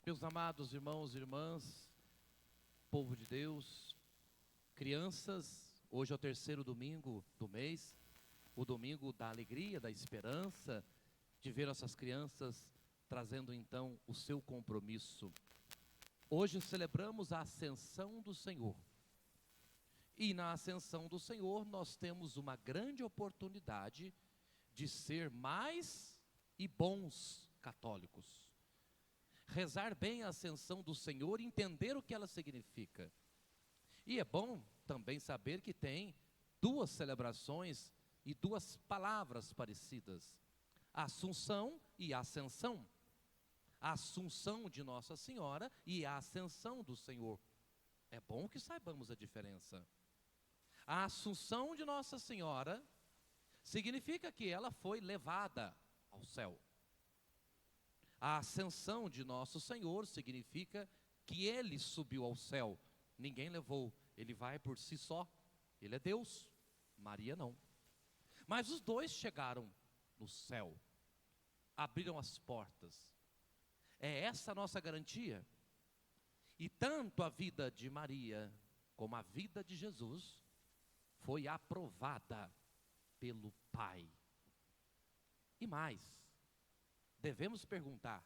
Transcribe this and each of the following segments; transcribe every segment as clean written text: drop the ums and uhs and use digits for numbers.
Meus amados irmãos e irmãs, povo de Deus, crianças, hoje é o terceiro domingo do mês, o domingo da alegria, da esperança, de ver nossas crianças trazendo então o seu compromisso. Hoje celebramos a ascensão do Senhor. E na ascensão do Senhor nós temos uma grande oportunidade de ser mais e bons católicos. Rezar bem a ascensão do Senhor e entender o que ela significa. E é bom também saber que tem duas celebrações e duas palavras parecidas: a Assunção e a Ascensão. A Assunção de Nossa Senhora e a Ascensão do Senhor. É bom que saibamos a diferença. A Assunção de Nossa Senhora significa que ela foi levada ao céu. A ascensão de Nosso Senhor significa que Ele subiu ao céu. Ninguém levou, Ele vai por si só. Ele é Deus, Maria não. Mas os dois chegaram no céu, abriram as portas. É essa a nossa garantia. E tanto a vida de Maria como a vida de Jesus foi aprovada pelo Pai. E mais, devemos perguntar: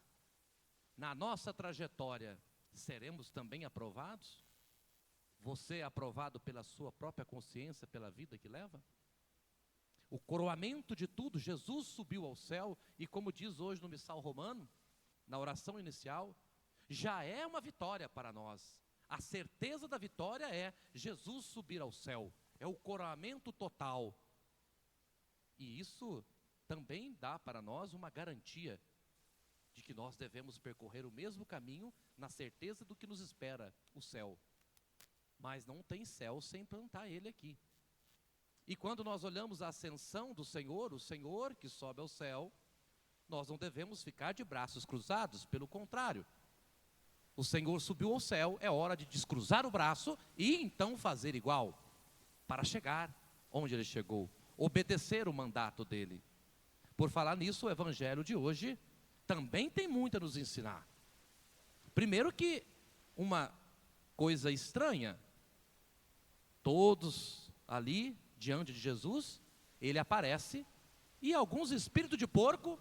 na nossa trajetória, seremos também aprovados? Você é aprovado pela sua própria consciência, pela vida que leva? O coroamento de tudo, Jesus subiu ao céu, e como diz hoje no Missal Romano, na oração inicial, já é uma vitória para nós. A certeza da vitória é Jesus subir ao céu, é o coroamento total. E isso também dá para nós uma garantia de que nós devemos percorrer o mesmo caminho na certeza do que nos espera, o céu. Mas não tem céu sem plantar ele aqui. E quando nós olhamos a ascensão do Senhor, o Senhor que sobe ao céu, nós não devemos ficar de braços cruzados, pelo contrário. O Senhor subiu ao céu, é hora de descruzar o braço e então fazer igual, para chegar onde ele chegou, obedecer o mandato dele. Por falar nisso, o evangelho de hoje também tem muito a nos ensinar. Primeiro que uma coisa estranha, todos ali diante de Jesus, ele aparece e alguns espíritos de porco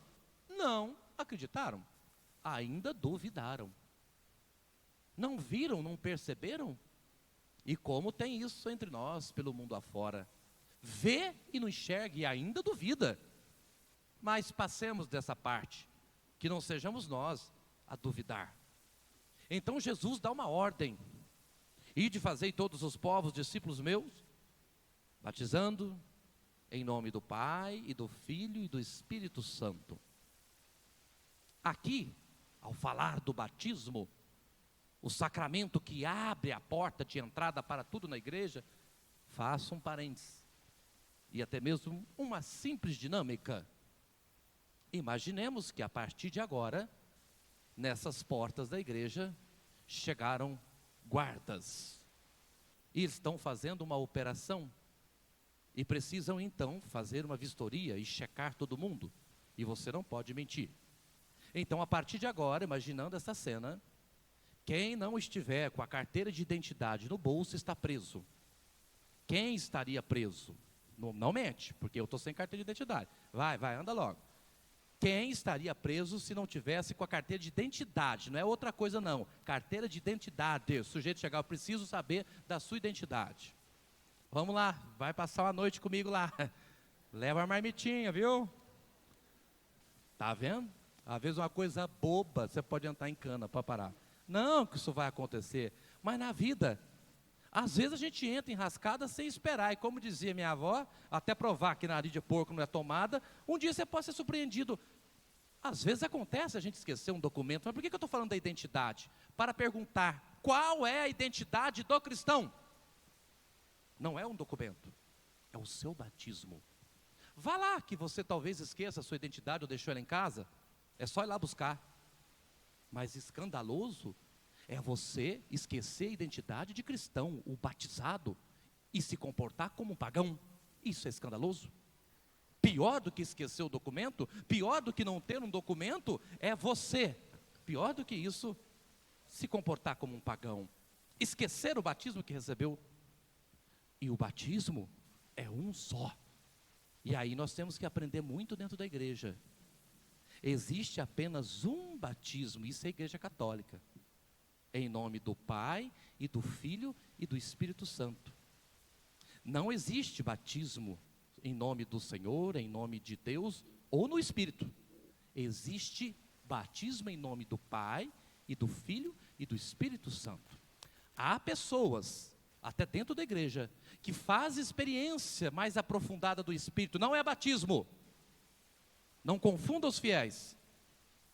não acreditaram, ainda duvidaram. Não viram, não perceberam? E como tem isso entre nós, pelo mundo afora. Vê e não enxerga e ainda duvida. Mas passemos dessa parte, que não sejamos nós a duvidar. Então Jesus dá uma ordem: ide fazei todos os povos discípulos meus, batizando em nome do Pai e do Filho e do Espírito Santo. Aqui, ao falar do batismo, o sacramento que abre a porta de entrada para tudo na igreja, faço um parênteses, e até mesmo uma simples dinâmica. Imaginemos que a partir de agora, nessas portas da igreja, chegaram guardas, e estão fazendo uma operação, e precisam então fazer uma vistoria e checar todo mundo, e você não pode mentir. Então, a partir de agora, imaginando essa cena, quem não estiver com a carteira de identidade no bolso está preso. Quem estaria preso? Não mente, porque eu estou sem carteira de identidade. Vai, anda logo. Quem estaria preso se não tivesse com a carteira de identidade? Não é outra coisa não, carteira de identidade. O sujeito chegar: eu preciso saber da sua identidade. Vamos lá, vai passar uma noite comigo lá. Leva a marmitinha, viu? Tá vendo? Às vezes uma coisa boba, você pode entrar em cana para parar. Não que isso vai acontecer, mas na vida, às vezes a gente entra em rascada sem esperar. E como dizia minha avó, até provar que nariz de porco não é tomada, um dia você pode ser surpreendido. Às vezes acontece a gente esquecer um documento. Mas por que eu estou falando da identidade? Para perguntar: qual é a identidade do cristão? Não é um documento, é o seu batismo. Vá lá, que você talvez esqueça a sua identidade ou deixou ela em casa. É só ir lá buscar. Mas escandaloso é você esquecer a identidade de cristão, o batizado, e se comportar como um pagão. Isso é escandaloso. Pior do que esquecer o documento, pior do que não ter um documento, é você. Pior do que isso se comportar como um pagão, esquecer o batismo que recebeu. E o batismo é um só. E aí nós temos que aprender muito dentro da igreja. Existe apenas um batismo, isso é a Igreja Católica. Em nome do Pai, e do Filho, e do Espírito Santo. Não existe batismo em nome do Senhor, em nome de Deus, ou no Espírito. Existe batismo em nome do Pai, e do Filho, e do Espírito Santo. Há pessoas, até dentro da igreja, que fazem experiência mais aprofundada do Espírito. Não é batismo. Não confunda os fiéis.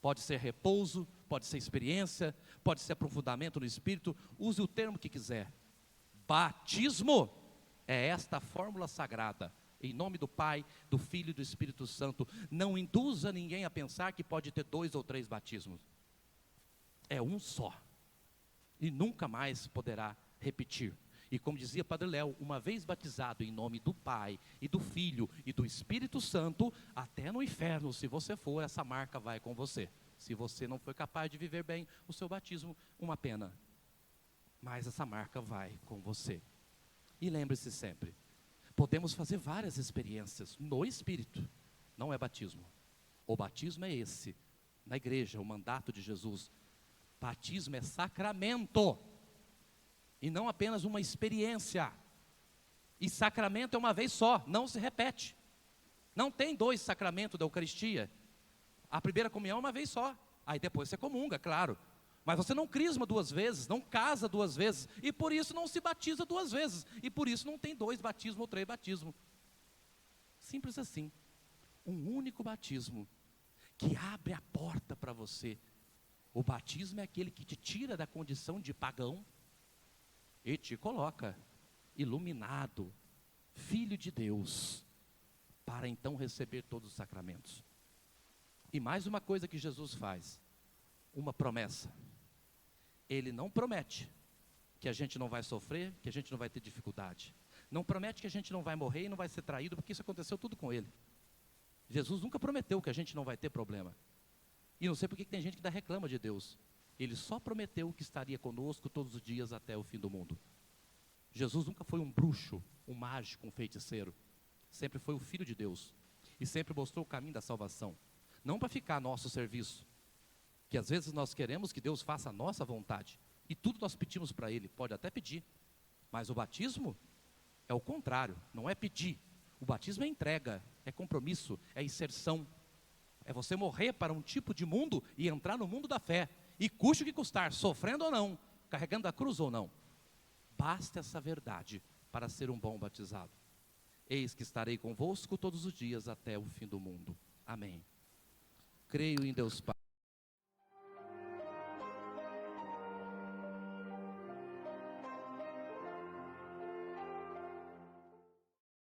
Pode ser repouso, pode ser experiência, pode ser aprofundamento no Espírito. Use o termo que quiser. Batismo é esta fórmula sagrada. Em nome do Pai, do Filho e do Espírito Santo. Não induza ninguém a pensar que pode ter 2 ou 3 batismos. É um só. E nunca mais poderá repetir. E como dizia Padre Léo, uma vez batizado em nome do Pai, e do Filho, e do Espírito Santo, até no inferno, se você for, essa marca vai com você. Se você não foi capaz de viver bem o seu batismo, uma pena. Mas essa marca vai com você. E lembre-se sempre, podemos fazer várias experiências no Espírito. Não é batismo. O batismo é esse, na igreja, o mandato de Jesus. Batismo é sacramento. E não apenas uma experiência. E sacramento é uma vez só, não se repete. Não tem 2 sacramentos da Eucaristia. A primeira comunhão é uma vez só. Aí depois você comunga, claro. Mas você não crisma 2 vezes, não casa 2 vezes. E por isso não se batiza 2 vezes. E por isso não tem 2 batismos ou 3 batismos. Simples assim. Um único batismo que abre a porta para você. O batismo é aquele que te tira da condição de pagão e te coloca iluminado, filho de Deus, para então receber todos os sacramentos. E mais uma coisa que Jesus faz, uma promessa. Ele não promete que a gente não vai sofrer, que a gente não vai ter dificuldade. Não promete que a gente não vai morrer e não vai ser traído, porque isso aconteceu tudo com ele. Jesus nunca prometeu que a gente não vai ter problema. E não sei porque que tem gente que ainda reclama de Deus. Ele só prometeu que estaria conosco todos os dias até o fim do mundo. Jesus nunca foi um bruxo, um mágico, um feiticeiro. Sempre foi o Filho de Deus. E sempre mostrou o caminho da salvação. Não para ficar a nosso serviço. Que às vezes nós queremos que Deus faça a nossa vontade. E tudo nós pedimos para Ele. Pode até pedir. Mas o batismo é o contrário. Não é pedir. O batismo é entrega, é compromisso, é inserção. É você morrer para um tipo de mundo e entrar no mundo da fé. E custe o que custar, sofrendo ou não, carregando a cruz ou não. Basta essa verdade para ser um bom batizado. Eis que estarei convosco todos os dias até o fim do mundo. Amém. Creio em Deus Pai.